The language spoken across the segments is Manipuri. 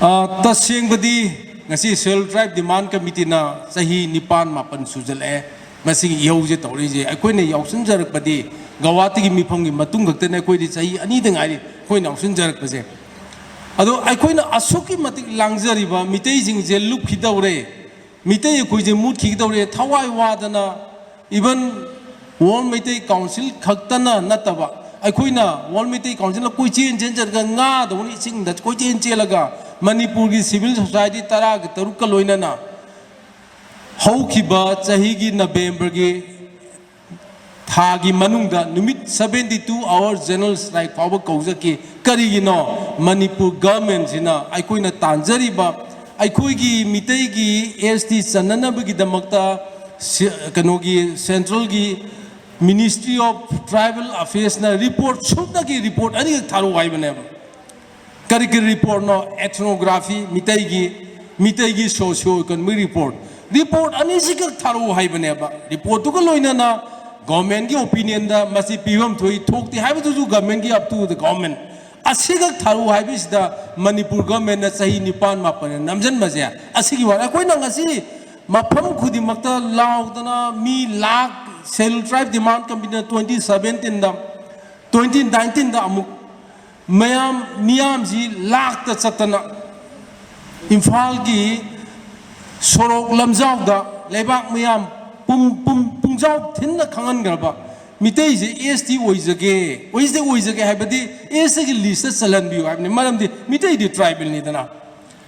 Tasing badi ngasi Cell Tribe Demand Committee na sahi nipan mapan sujale masing yaw je tawri je akoi ne yawsun jarak badi gawati gi mifam gi matung gakte ne koi di sahi ani deng ai koi na yawsun jarak base ado akoi na asuki matik langjari ba Meetei jing je lup khidawre Meetei koi je mut khidawre thawai wadana even World Meetei Council khaktana nataba akoi na World Meetei Council koi chen chen jar ga nga do ni sing da koi chen che laga Manipur की civil society तरा के तरुक का लोइना ना हाउ की बात चाहिए कि नवंबर के थागी मनुंगा निमित 72 hours general strike पावर कौज़ा के करी नो मणिपुर गवर्नमेंट जिना आइकोई ना तांजरी बा आइकोई की Meetei की AST सन्नना बगी दमकता कनोगी सेंट्रल की Ministry of Tribal Affairs ना रिपोर्ट शुद्ध की रिपोर्ट अनिक थारो वाई बने Curricular report no ethnography Meetei gi socio-economic report ani sikak tharu hai bane ba report to ko loina na government gi opinion da masi piwam thoi thokti hai bu government gi up to the government asigak tharu hai bis da Manipur government na sahi nipan mapan namjan mazya asigi wala koi na ngasi mafam khudi makta laudana mi lakh Cell Tribe Demand Committee 2017 da 2019 da amuk Miam ji lakh ta chatana Imphal gi sorok lamjaw da lebak miam pumjaw thinna khangan garba Meetei ji AST oizage habadi AST gi list chalan bi habni maram di Meetei di tribal ni dana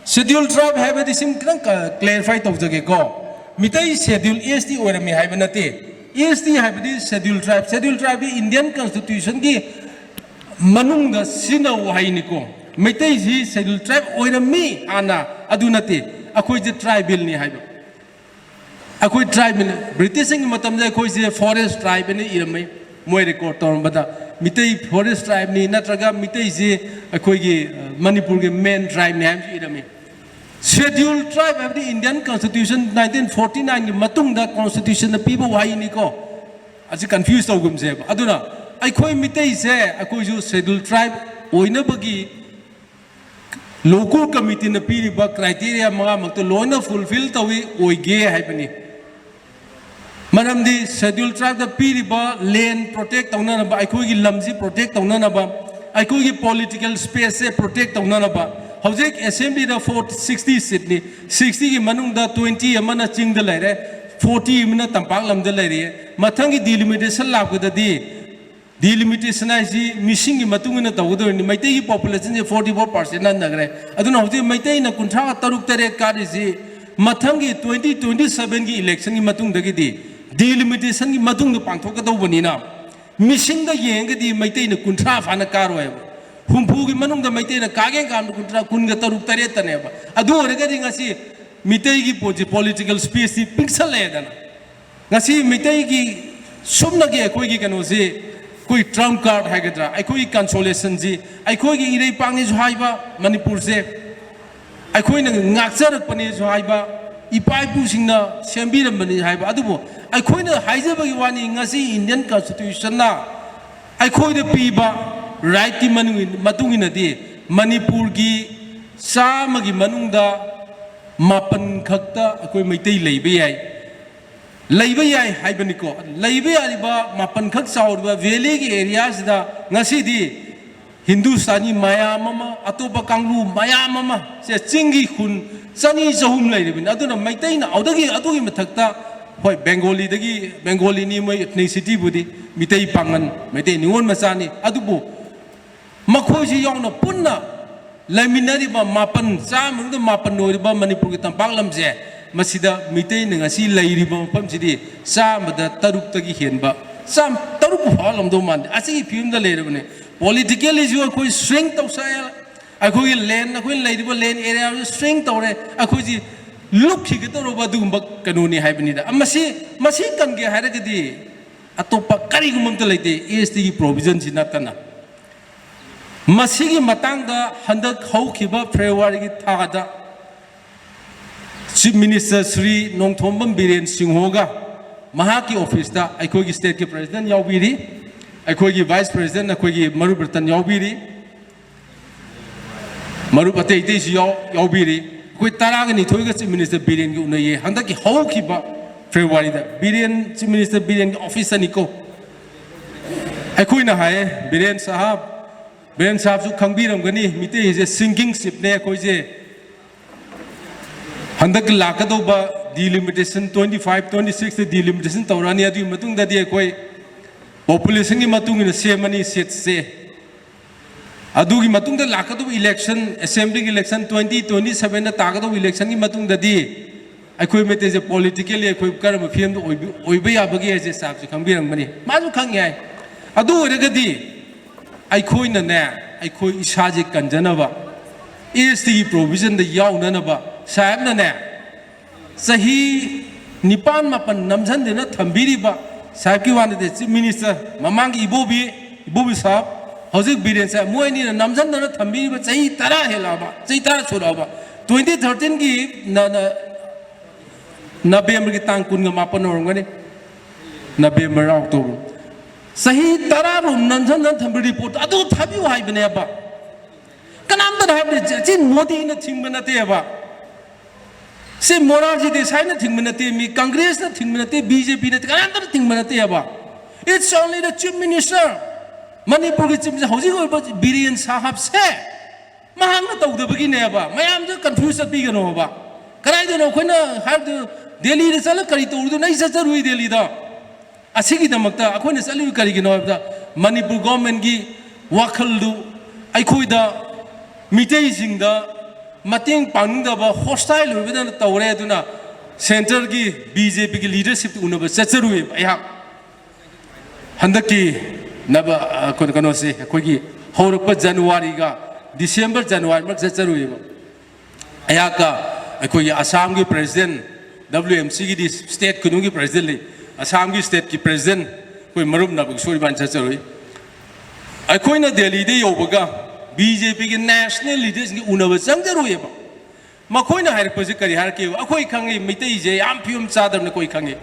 schedule tribe habadi sim kan clarify tawjage ko Meetei schedule AST orami habanate AST habadi schedule tribe Indian constitution gi Manunga sina wahai niko Meetei ji schedule tribe oirami ana adunate akoi je tribal ni haiba akoi tribal British ing matam je akoi je forest tribe ni iramai moi record tor bada Meetei forest tribe ni natraga Meetei ji akoi gi Manipur ge main tribe ni ham irami schedule tribe of the Indian constitution 1949 gi matung da constitution na pibo wahai niko asi confused ogum je aduna Aikoi Meetei se akoi ju schedule tribe oina bagi local committee na piri ba criteria mga magto loina fulfill tawi oige haibani manam di schedule tribe da piri ba land protect tauna na ba aikoi gi lamji protect tauna na ba aikoi gi political space se protect tauna na ba hojek assembly da 60 seat ni 60 gi manung da 20 amana ching da laire 40 amana tampak lam da laire mathang gi delimitation lab ga da di delimitation is missing in Matungana Tawudu and Meetei population 44% and Nagre. I don't know if Meetei na Kuntra Taruk Tere card is Matangi 2027 election in Matung Dagidi. Delimitation in Matung the Pantoka Bonina. Missing the Yang di Meetei na Kuntra Fanakaro. Humpugi Manung the Meetei na Kagan Kuntra Kunga Taruk Tere Taneva. I do regarding a see Meetei political space pixel ledan. Nasi Meetei Sumnagi Akoigi can say. कोई ट्रम्प कार्ड है क्या आई कोई कंसोलेशन जी आई कोई की इरे पांगे जो है बा मणिपुर से आई कोई न नाक्सर पने जो है बा इपाई पुसिंगना सेंबीरम बने है बा अदुबो आई कोई न हाइजे बगी वानी ngasi इंडियन कॉन्स्टिट्यूशन ना आई कोई द पीबा राइट की मतुंगी न दी मणिपुर की सामगी मनुंगदा मापन खक्ता कोई Meetei लेबे आई Labor yai Hibanico, Labor Aliba, Mapankak South, Valley areas da Nasidi, Hindustani Maya Mama, Atopa Kanglu, Maya Mama, says Chingi Kun, Sunny is a home lady. I don't know, Meetei, Audagi, Atogi Matakta, why Bengali, the Bengali name ethnicity budi, Meetei Pangan, Meetei, Nuon Masani, Adubo, Makoji Yona Punna, Laminariba Mapan, Sam, the Mapan Noriba, Manipukitan Panglamze. Masida Meetei ngasi lairiba pam sidi sam da taruk tagi henba sam taruk halam do man asi film da leire bane political issue koi strength of saya akoi land akoi lairiba land area strength tore akoi ji look ki to roba du ba kanuni haibani da masi kan ge hare gadi atopa kari gumam ta leite AST gi provision sina kana masi gi matang da handak hau khiba February gi thagada Chief Minister Sri Nongthombam Biren Singhoga Mahaki office da Aikogi State President Yaubiri Aikogi Vice President Aikogi Marubertan Yaubiri Marup Ate is Yaubiri, quit Taragani Toga Minister Billion Gunaye, Handaki Hokiba, February, Billion Minister Billion Officer Nico. Akuina Hae, Billion Sahab, Billion Sahab Kambiram Gani, Meetei is a sinking ship near Koise. Handak Lakadoba, delimitation 25, 26, the delimitation Taurania, the Matung that they acquire. Population in Matung in the same money sets say. Adugi Matung the Lakado election, assembly election 2027, the Tagado election in Matung the day. I could meet as a politically equipped current of him, Oibea Bagi as a subject, Kambiran money. Mazu Kanga. Adu Regadi. I coin the Nair, I coin Ishajik and Janava. Is the provision the Yaw Nanaba, Sab Nair. Sahi Nipan Mapan Namsan did not Tambiriba, Saki wanted the chief minister, Mamangi Ibobi Sab. How's billion say Moini and Namsan not Tambi, but say Tara Helaba, say Tara Suraba. 2013 give Nabem Tankun Mapan or Gani Nabem October. Sahi Tara Namsan not Tambi report. I don't have you Hibeneba. Can I have the Jin Modi in the Timbanateva? Say Moraji decided Timbanate, me Congress, the Timbanate, BJP, the Canada Timbanateva. It's only the chief minister. Manipur is a billion Sahab say. Mahanga talk the beginning about. My am just confused at big over. Can I don't know when I have the daily result? Carito, the nice as a way daily. A sigi the Makta, a queen is a little carrigan of the Manipur government gi Wakaldu, I could the Meetei the Mating Panda hostile within the Taureduna Center gi BJP leadership to Unova Setseru. I have Handaki. Naba Konosi, Kogi, Horopa January, December, January, Maxaru. Ayaka, Akoya Assamgi president, WMC state Kunugi president, Assamgi state president, who Marum Nabasuri Banchasari. Akoina Delhi, the Yoga, BJP national leaders in Unavasanga. Makoina had a position, Akoi Kangi, Meetei, Ampium Sadam, Koi Kangi.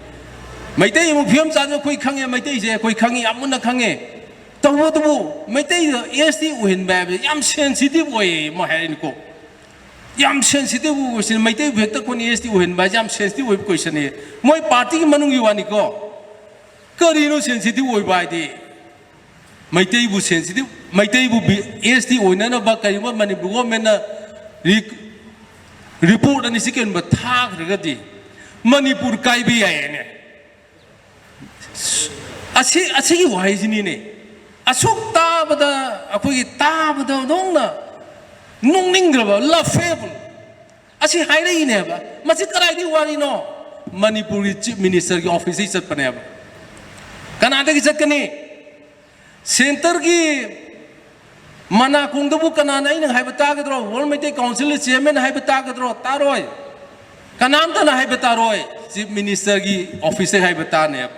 Meetei, Mupium Sadam, Koi Kangi, Meetei, Koi Kangi, Amuna Kangi. Tawu, Meetei the win baby, Yam sensitive way, Moharinko. Yam sensitive was in Meetei Victor when win by Yam sensitive question here. My party Manu Yuanico. Carino sensitive way by the Meetei was sensitive. Meetei would be none of Bakayuma Manipur report and the second but tag regadi. Manipur Kaibi. I see why is in it. Asuk tabada, Akui tabada, donna, Nunningrava, La Fable. I see highly never. Masikarai Warino, Manipuri chief minister office is at Paneva. Canada is a cane. Center gi Mana Kundabukanana in Habitagadro, World Council Chairman Habitagadro, Taroi. Kanantana Habitaroi, chief minister gi officer Habitaneb.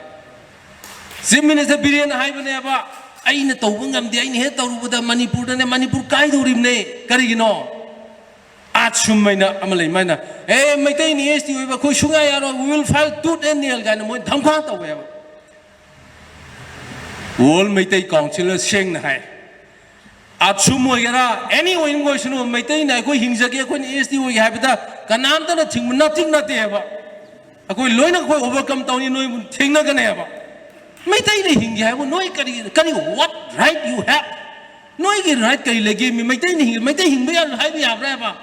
Chief minister Billion Habaneva. I know the I hate over the Manipur and Manipur Kaido Rimne, Carigino. Atsumina Amalimana. Eh, Meetei is to Kushungayaro, we will file 2 annual Ganamo, Tamkata wherever. World Meetei Council Shanghai. Atsumoyara, anyone in Washington, Meetei, I go Hinzaki, when is the way habitat, Kananta, nothing, not ever. I go Loina overcome Tony, no thing not gonna ever. Meetei hingi have no kari what right you have no right kari lagi me Meetei hingi hai bi abraba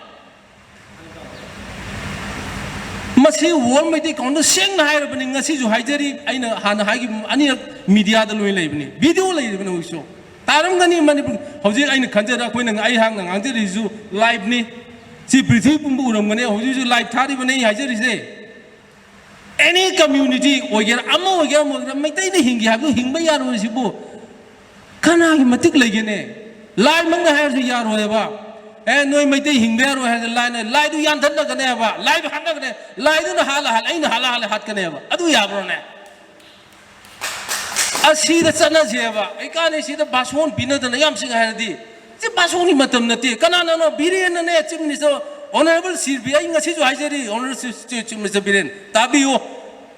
masi wall Meetei kaun seng na hai rabani ngasi ju haijari aina hana hai ani media da loi leibni video leibni uso taram gani Manipur hoji aina khanjara koina ai hang ngangjari ju live ni si prithvi pumbu uram gani hoji ju live thari bani haijari se any community or your Amo or Meetei Hingi have Hingba Yaro Sibu. Kana Matic Legene. Lie Manga has the Yaro Eva. And no Meetei Hingero has a line, lie to Yantana Caneva, lie to Hanga, lie to the Hala, ain't Hala Hat Caneva. Adu Yabrone. I see the Sanazeva. I can't see the Baswon Pinot and the Yamsing Hardy. The Baswoni Matamnati, Canana, Billion and Chief Minister. Honorable Sylvia, I see Hajari, Honorable Mr. Biren, Tabio,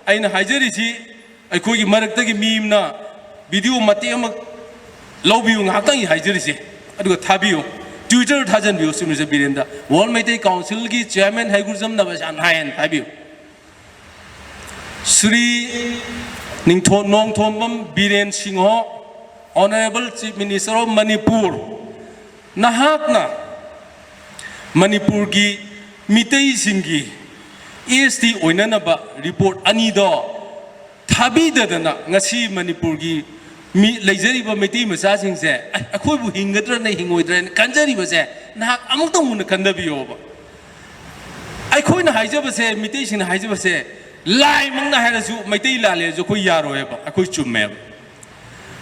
I know Hajari, I could give Marataki Mimna, video Matiam Lobium Hatang Hajari, I do Tabio, Twitter ท่าจันบิวสิมิสบิเรนดา World Meetei Council กี Chairman Heigrujam Nabashyam ไฮน์ไทบิว Sri นิงทนองทอมบัมบิเรนสิงห์ Honorable Chief Minister of Manipur นะฮักนะ Manipur กี Meetei สิงกี EST โอยนั่นนะบะ report อันนี้ดอทับบีเดดนะงั้นสิ Manipur กีมีเลเซอร์บะไม่ตีมาซาสิงเสะคุยบุหิงกันในหิงวยเดรนกันเจอรีบะเสะนะฮักอามุต้องมุนกันเดบิโอบะคุยนะหายเจ้าบะเสะไม่ตีสินะหายเจ้าบะเสะไล่มังนะให้เราจูไม่ตีลาเลยจูคุยยาโรเอบะคุยจุ่มเอบะ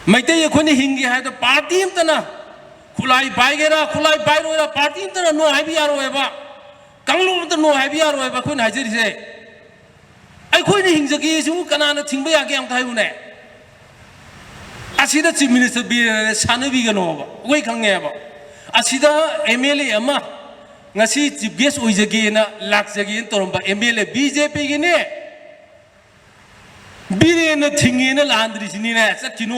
ไม่ตีคนที่หิงกีให้ตัวปาร์ตี้มตันนะคุไลไปเกล้าคุไลไปโรเอละปาร์ตี้มตันนะนัวให้พิยาโรเอบะกังลูมตันนัวให้พิยาโรเอบะคุยนะหายเจ้าดิเสะคุยนี่หิงจะกี่จูกันนะทิ้งไปอยากยังไทยบุญเนี่ยอาชีพที่มินิสเตอร์บีเรนสานบีกันโอบะไว้ขังเงบะอาชีพMLAอามางั้นสิจิบเกสอุยจะกินนะลักจะกินตัวนั้นบะ MLA BJP กินเนี่ยบีเรนทิ้งเงินล้านดริสินีเนี่ยสักกิโน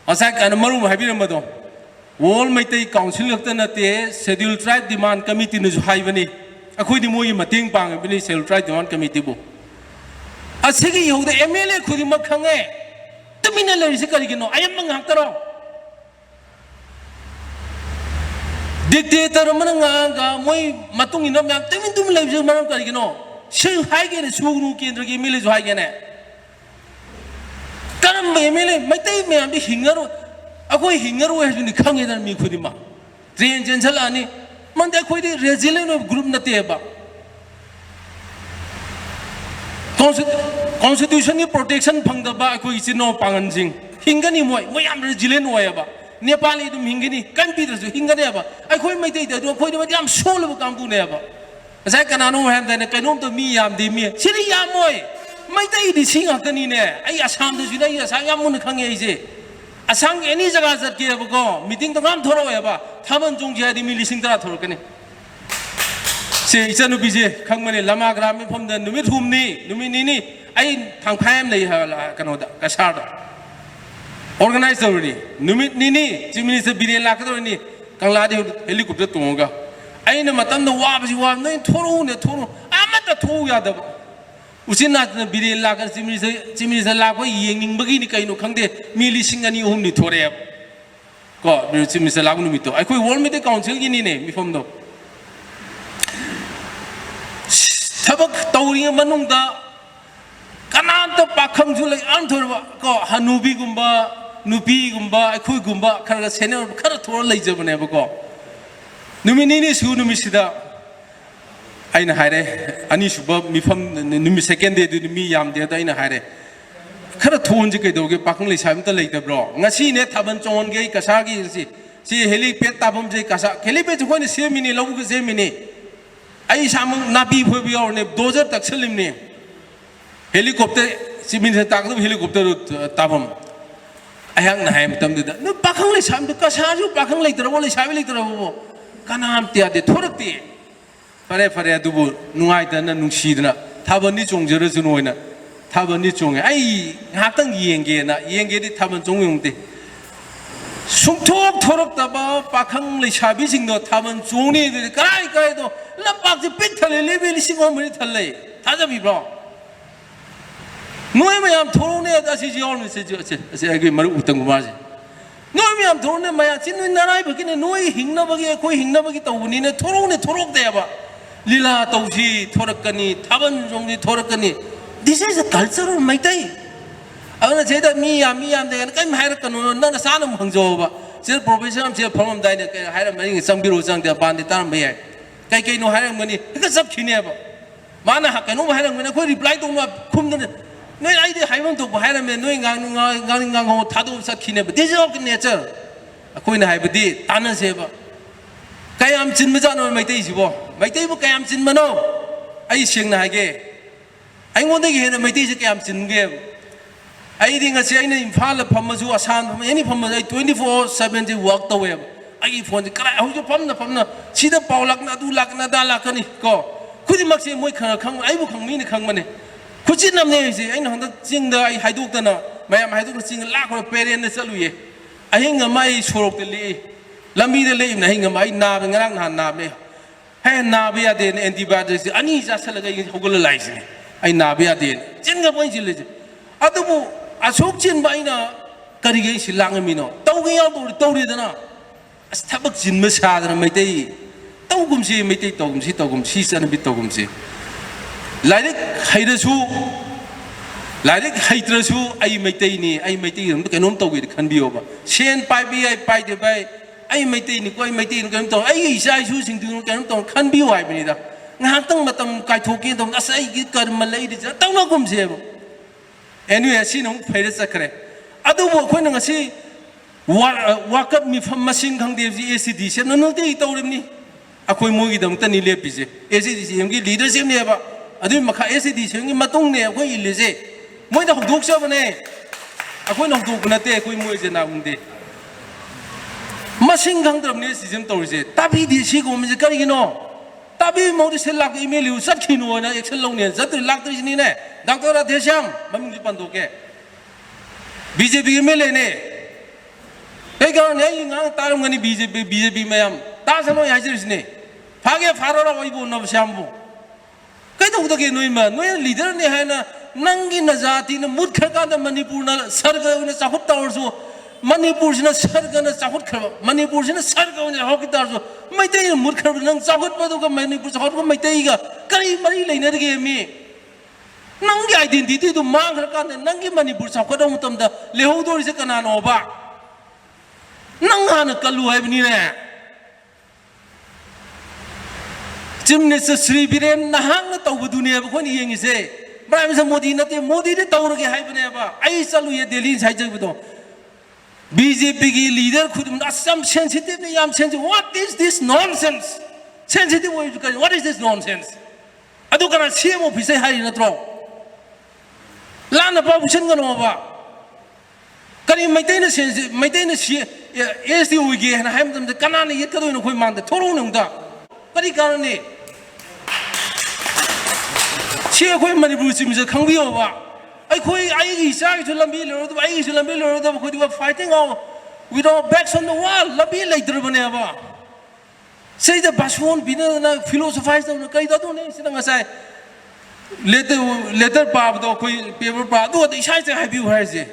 อาศัยการมารุมให้บีเรนมาดู World Meetei Council ก็ตั้งแต่ Scheduled Tribe Demand Committee นี่จะให้วันนี้คุยที่มวยมาทิ้งปังวันนี้ Scheduled Tribe Demand Committee บุอาศัยกี่อยู่แต่ MLA คุยที่มาขังเงแต่ไม่นั่นเลยสิการกินเนาะไอ้ยังมังหักตลอดดิกเตอร์มันงานกับมวยมาตุ้งอินน้ำยางแต่ไม่ตุ้มเลยจะมันการกินเนาะเชื่อให้กันเนี่ยสู้นูกินตระกี้ไม่เลยจะให้กันเนี่ยการไม่เลยไม่ได้ไม่อันที่หิงกันรู้เอาคุยหิงกันรู้ให้ดูนี่ขังยังมีคุยมาเรียนเจนฉลาดนี่มันได้คุยที่เรจิเลนกรุ๊ปนั่นเองบ้าConstitution ni protection phangda ba koi sino pangan jing hingani moi am rejilen oya ba Nepali dum hingani kan pi dru hingani ba ai khoi mai dei da khoi de am sol ba kam tu ne ba sai kana no han da ne kanom to mi yam di mi siri yam moi mai dei di singa kani ne ai asam de jina ai asang yam mun khang ye je asang any jaga sat ke ba ko meeting to ram thoro ya ba thaban jong ja di mi lising tara thoro kaniเสียจันทบีเจขังมันเนี่ยลามากราไม่พอมเดินนุ่มทุ่มนี่นุ่มนี่ไอ้ทางแพมเลยฮะกันว่ากระชาก organizer นี่นุ่มนี่จิมินิสบิเรลากันตัวนี่กังลาดีเฮลิคอปเตอร์ตัวงก็ไอ้เนี่ยมาตั้งแต่ว่าไปสิว่าเนี่ยทั่วโลกเนี่ยทั่วโลกมันจะทั่วยาดอุชินาเนี่ยบิเรลากันจิมินิสลาก็ยังยิงเมื่อกี้นี่ใครหนูขังเดมีลิสิงอันนี้หุ่นนี่ทั่วเลยก็จิมินิสลาก็นุ่มตัวไอ้คุย World Meetei Council กินนี่เนี่ยมีพอมตัวถ้าบอกตัวนี้มันนุ่งตาขนาดตัวปากคำจุเลยอันทั่วว่าก็ฮันูบีกุมบะนูบีกุมบะไอ้คุยกุมบะขนาดเซนต์ขนาดทั่วเลยจะมันเนี่ยบอกก็นุ่มนี่สู้นุ่มสิดาไอ้น่ะหายเลยอันนี้สุบมีฟังนุ่ม second day ดูนุ่มยามเดียวแต่ไอ้น่ะหายเลยขนาดทั่วจะเกิดตัวเกี่ยวปากคำเลยใช้มันตัวเลยแต่บล็อกงั้นสิเนี่ยถ้ามันจงเกี่ยกษากี่สิเฮลิเปตตาผมจะกษาเฮลิเปตทุกคนเสียมินิเราก็เสียมินิไอ้ชามึงนาบีพูดไปเอาเนี่ยโดเจอร์ตักเชลิมเนี่ยเฮลิคอปเตอร์สิมินตักตัวเฮลิคอปเตอร์ตาผมไอ้ยังไหนมันทำได้นู่นปากข้างเลยชามตัวกระชากอยู่ปากข้างเลยตัวเลยชายเลยตัวกันน้ำเตียดทุรตีฟาเรดูบุนุ่งไอ้ตัวนั้นนุ่งชีดนะท่าวันนี้จงเจริญสุนวยนะท่าวันนี้จงไอ้หักตั้งเยียงเกนะเยียงเกที่ท่าวันจงยงตีสุขทุกข์ทรมานปากข้างเลยชาบิสิงโดทำมันจงนี่ใกล้ตัวแล้วปากจะปิดทะเลเลยไม่ลิสิงว่ามันทะเลท่าจะมีปลาหน่วยไม่ยอมทนเนี่ยแต่สิ่งที่เราเนี่ยสิ่งที่มันอุตังกุมาสิหน่วยไม่ยอมทนเนี่ยไม่ยอมสิ่งที่นารายบกินเนี่ยหน่วยหิงนับกิคุยหิงนับกิตัวนี้เนี่ยทนเดียบะลีลาตัวชีทรกันนี่ทำมันจงนี่ทรกันนี่ this is a culture of Meeteiเอาเนี่ยเจ้ามียามเด็กก็ไม่ให้รักกันนั่นสารมันหังโจบะเจ้า professional เจ้าพร้อมได้เนี่ยให้เราไม่ได้สังบิโรสังเดียบานที่ตามไม่ใช่ใครๆนู้ให้เราเงินนี่ก็สับขี้เนี่ยบะมานะหักกันนู้ให้เราเงินคุย reply ตรงมาคุ้มนั่นนู้ไอ้ที่ให้มันถูกให้เราเงินนู้งานหัวท้าดูสักขี้เนี่ยบะ this is all nature คุยนะให้บดีตานั่นเสียบะใครยามจินไม่จ้าโน้ไม่ได้สิบะไม่ได้บุกใครยามจินมันโน้ไอ้เชียงนายเกไอ้คนที่เห็นไม่ได้จะใครยามจินเกไอ้ที่งั้นเสียไอ้เนี่ยอินฟาล์พอมาจู่อาสานพอมาไอ้นี่พอมาไอ้24/7ที่ work ตัวเองไอ้ฝนจะกระไรเอาจะพอมนะชีดเป่าลักนะดูลักนะดาลักนี่ก็คุณที่มักเสียมวยขังไอ้บุขังมีนี่ขังมันเนี่ยคุณจิตนำเนี่ยสิไอ้หนุ่มตั้งจริงเด้อไอ้หายดุกตัวน่ะไม่หายดุกจริงลากคนเปรียนเนี่ยสลุยไอ้เงี้ยไม่โชว์ตัวเลย lambi de le na hinga mai na ngarang na na me he na be ade ne antibiotics ani ja salaga hogol laise ai na be ade chin ga point chile adubu asok chin bai na kari ge silang mi no tau ge yaw tau ri dana as thabak chin ma sa dana mai tei tau gum si mai tei tau gum si san bi tau gum si laik haida su laik haitra su ai mai tei ni ai mai tei ke nom tau ge khan bi oba sen pai bi ai pai de bai ai mai tei ni ko ai mai tei ni kan to ai sai su sing tu kan to khan bi wai bi da ngak tang matam kai thok ki to as ai gi kar ma lai di tau na gum se bo anyway si nong phaida sakre adu bo khoi na si wakap mi pham masing khang de ji acd se no no te tawrim ni akhoi mo gi dam ta ni le pi je acd se yam gi leadership ne ba adu makha acd se ngi matung ne akhoi ile je moi da hok dok sa ba ne akhoi nong dok na te akhoi moi je na ung de masing khang dram ne si jam taw je tabi di si ko mi je kari gi no tabi mo de se lak email yu sat khi no na action long ne zat lak tri ni ne dr adhesham maming ji pan do ke BJP email ne cái con này ngang ta không nghe BJP mà em ta sao nói hay chứ này phá cái phá ra vậy bộ nó xem bộ cái đâu đó cái nuôi leader này hay là năng cái nazar thì nó mút khởi cái Manipur nó sar cái nó sao hút tao rồi Manipur nó sar cái nó sao hút khởi Manipur nó sar cái nó hút tao rồi mấy tay nó mút khởi nó sao hút bao cái Manipur sao hút cái mấy tay cái mấy lấy nó cái mi năng cái identity tu mang khởi cái năng cái Manipur sao hút đâu một tầm đó leo đôi sẽ cái nào ba năng hà nó kalu hay bini nè, chim này sẽ Sri Biren nahang nó tàu vào dunia bao nhiêu người sẽ, bây giờ Modi đấy tàu rồi cái hay bini ba, ai salu ye Delhi sai chơi betul, BJP cái leader khud mình asam sensitive này am sensitive, what is this nonsense, sensitive what is this nonsense, adu karena CM office hari na tro, lana babusan kan apa, kali Meetei na si SD uigi na ham dam kana ni yet ka do no khoi mang da thoro nung da kari ka ni che khoi Manipur sim je khang bi ba ai khoi ai gi sa gi lambi lo do ai gi lambi lo do khoi di fighting out with our backs on the wall lambi lai dr bane ba sei da baswon bina na philosophize da kai da do ne si da ngasai letter pa do khoi paper pa do da sai sai bi hai je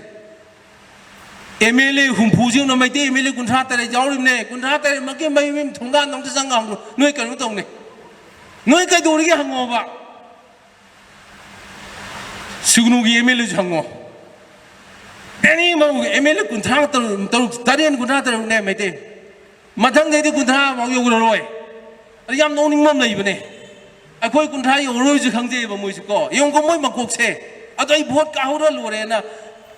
MLA humpujiu na Meetei MLA kunthra tare jawrim ne kunthra tare make mai mim thunggan nong sang ang noi kan tong ne noi kai do ri hango ba Sugnu gi MLA hango any ma MLA kunthra tarian kunthra tare ne Meetei mathang de kunthra ma yo roi ari yam no ning mam lai bane akhoi kunthra yo roi ju khangje ba moi su ko yong ko moi ma kok se adai vote ka ho ro lo re na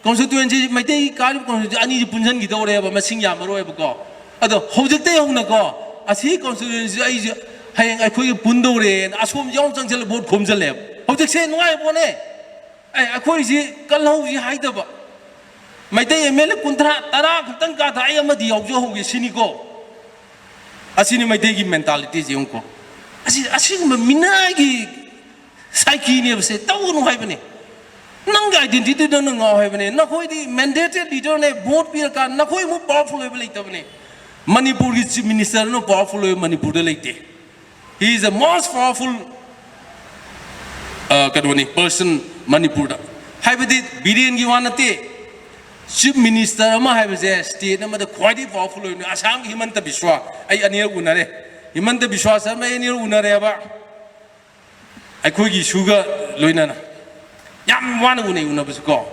constituency Meetei kari constituency ani punjan gi dore ba masing ya maroi ba ko ado hojik te hong na ko asi constituency ai hayang ai khoi pun dore asom yong chang chel vote khom jale hojik se ngai bo ne ai akhoi ji kal ho ji hai da ba Meetei MLA kunthra tara khutang ka thai ama di yau jo ho gi sini ko asini Meetei gi mentality ji ong ko asi mina gi psyche ne se tau no hai ba ne nang ga identity do nang ngau hai bane na khoi di mandated leader ne vote pi ka na khoi mu powerful level like tabane Manipur ki chief minister no powerful Manipur de like he is the most powerful kadwani person Manipur da hai badi Biren gi wanate chief minister ama hai base state ama the quite powerful no Assam Himanta Biswa ai anir unare Himanta Biswa sa mai anir unare ba ai khoi gi sugar loina na yam wana gune una busko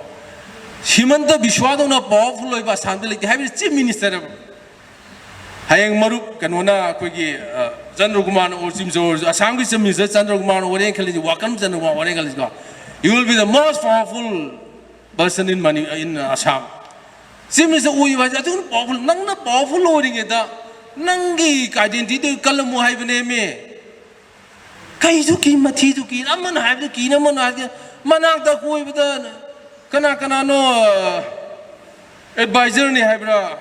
Himanta Biswa do na powerful loi ba san de like have chief minister hayang marup kanona koi gi Chandra Kumar or Sim Jor Assam ki chief minister Chandra Kumar or en khali wakam Chandra Kumar or en khali ko you will be the most powerful person in Assam chief minister ui ba jatun powerful nang na powerful loring da nang gi identity kalamu hai bane me kai ju ki mathi ju ki aman hai ju ki na man ha Manak da koi bata kana no advisor ni hai bra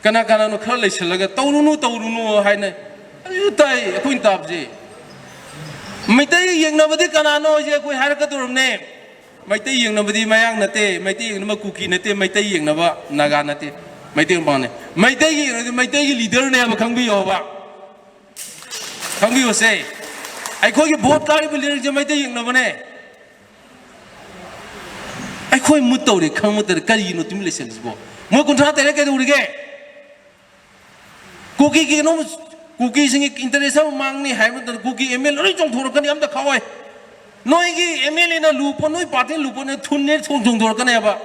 kana no khar lai chalaga tawrunu hai na ayu tai khoi tab je Meetei yeng na badi kana no je koi har ka tur ne Meetei yeng na badi mayang na te Meetei yeng na ma kuki na te Meetei yeng na ba naga na te Meetei bang Meetei leader ne am khang bi yo ba khang bi yo se ai khoi ki vote kari bi leader je Meetei yeng na bane ai khoi mut taw de khang mut de kari no tim lesson bo mo kun tha tere ke uri ge kuki ki no kuki sing interest mang ni hai mut kuki ML ri chong thor kan am da khawai noi ki ML na lu po noi party lu po ne thun ne chong thor kan ba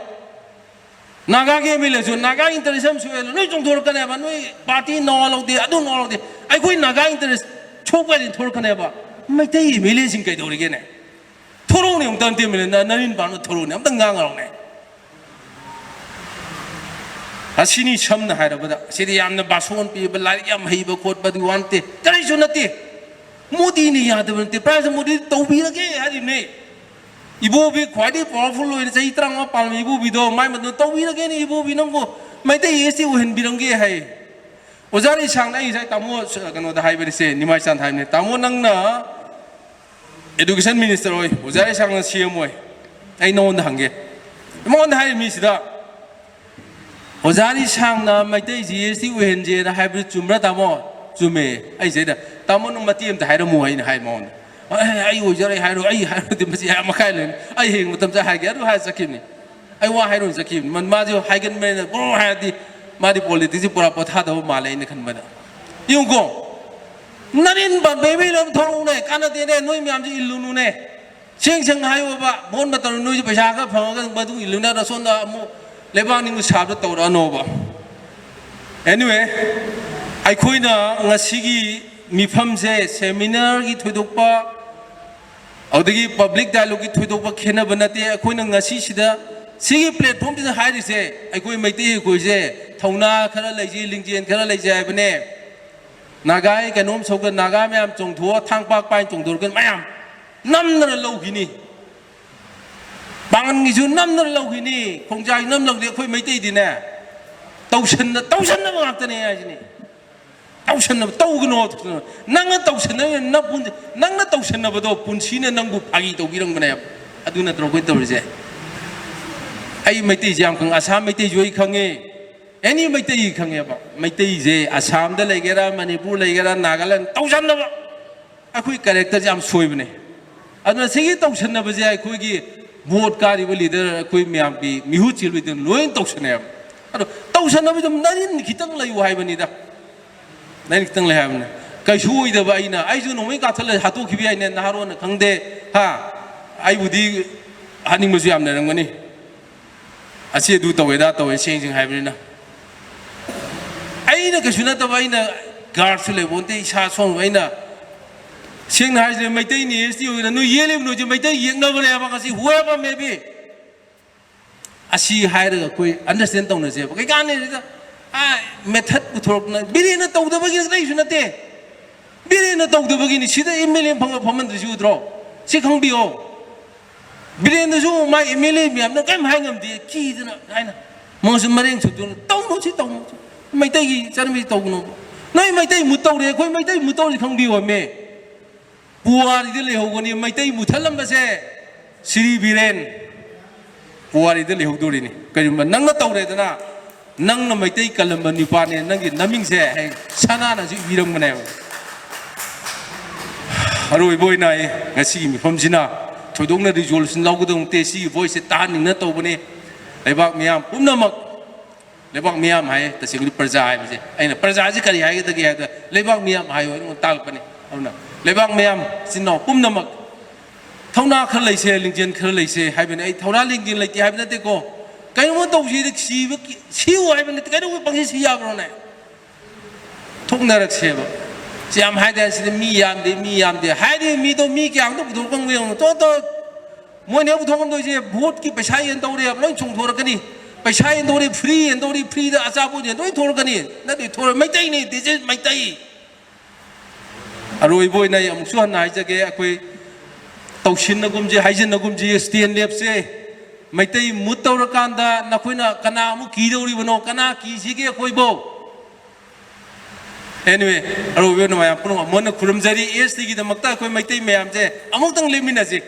Naga ke ML so Naga interest am so noi chong thor kan ba noi party no lo de adu no lo de ai khoi Naga interest chok ba din thor kan ba Meetei ML sing kai do ri ge ne thoro ne om tan te ML na narin ba no thoro ne am ta ngang ngang ne asini cham na hai ra ba sidi yam na bason pi ba lai yam hei ba khot ba du wan te kai so na te modi ni ya de te price modi to bi la ge ha di ne ibu bi khwai di powerful lo ne chai trang ma pal mi ibu bi do mai ma to bi la ge ni ibu bi nang ko Meitei esi u hen bi rang ge hai ojari sang na sai tamo kano da hai ba se ni mai san thai ne tamo nang na education minister oi ojari sang na CM oi ai no na hang ge mo na hai mi sida ojari sang na Meitei esi u hen je da hai ba chumra tamo chume ai se da tamo nang mati am da hai ra mu hai na hai mo ai ojari hai ro de ma si ma khai len ai hing mutam sa hai ge ru hai sakim ni ai wa hai ro sakim man ma jo hai gen me bro hai di ma di politics pura potha da ma le ni khan ba da yung ko narin ba baby lam thong ne kana de ne noi myam ji ilu nu ne cheng cheng hai ba bon ba tar noi paisa ka phang ka ba du ilu na da son da mu leba ni mu sa da taw ra no ba anyway ai khoi na ngasi gi mi pham se seminar gi thodok pa audagi public dialogue gi thodok pa khena banate khoi na ngasi sida sigi platform ti hai ri se ai khoi Meitei khoi se thongna khara lai ji lingjen khara lai jai bane nagai kanom soga naga myam chong tho thang pak pai chong dor kan mayam nam na lo gi ni bangan gi ju nam na lo gi ni khongjai nam lo de khoi Meitei di ne tausan na ngak ta ne ai ni tausan na tau gi no nang na tausan na pun nang na tausan na ba do pun si ne nang bu phagi to gi rang bane adu na tro khoi to ri se ai Meitei jam khang Assam Meitei joi khange any Meitei khange ba Meitei je Assam da lai gera Manipur lai gera Nagaland tausan na ba akhui character jam soi bane adu sigi tausan na ba je akhui gi vote ka ri leader akhui myam pi mihu chil bi den loin tausan na adu tausan na bi dum narin khitang lai wai bani da narin khitang lai ha bani kai shui da ba ina ai ju no mai ka thal ha to khibi ai ne na ro na khangde ha ai budi haning ma ju yam na rang bani asi du tawe da tawe cheng cheng hai bani na ai na ka suna ta ba ina guard su le bon te sa song ai na cheng na hai Meitei ni sti u na nu ye le no je Meitei yeng na ba le ba ka si huwa ba me bi asi hai ra koi understand tong na je ba kai kan ne da a method pu thok na bi na taw da ba gi dai suna te bi na taw da ba gi ni si da ML phang phang man du ju dro si khang bi o bi na ju mai ML mi am na kai hai ngam di ki da na hai na mo su ma reng chu tu taw no si taw no Meitei gi chan mi taw no noi Meitei mu taw re khoi Meitei mu taw ri khang bi wa me puari de le ho go ni Meitei mu thalam ba se Sri Biren puari de le ho do ri ni kai ma nang na taw re da na nang na Meitei kalam ba ni pa ne nang gi naming se hai sana na ji bi rang ma ne aroi boy na e ngasi mi phom jina thodong na resolution lau go dong te si voice ta ning na taw ba ne lebak miam pum na mak lebak miam hai ta sing praja hai je ai na praja ji kari hai ta gi hai ta lebak miam hai oi tal pa ne au na lebak miam sin no pum na mak thona khar lai se lingjen khar lai se hai ben ai thona lingjen lai ti hai ben te ko kai mo to ji si hai ben te kai no pang si ya bro ne thok na rak se ba jam hai da si mi yam de hai de mi do mi kyang to bu bang we to mo ne bu thong do je vote ki paisa yen to re loi chung thor ka ni paisa yen to re free da acha bu je loi thor ka ni na de thor Meitei ni de je Meitei aroi boy na yam su han hai ja ge akoi tausin na gum je hai jin na gum je stand lep se Meitei mut to ra kan da na khoi na kana mu ki do ri bono kana ki si ge khoi bo anyway aroi boy na ya puno mon na khurum jari es ti gi da makta khoi Meitei me am je amuk tang lemina je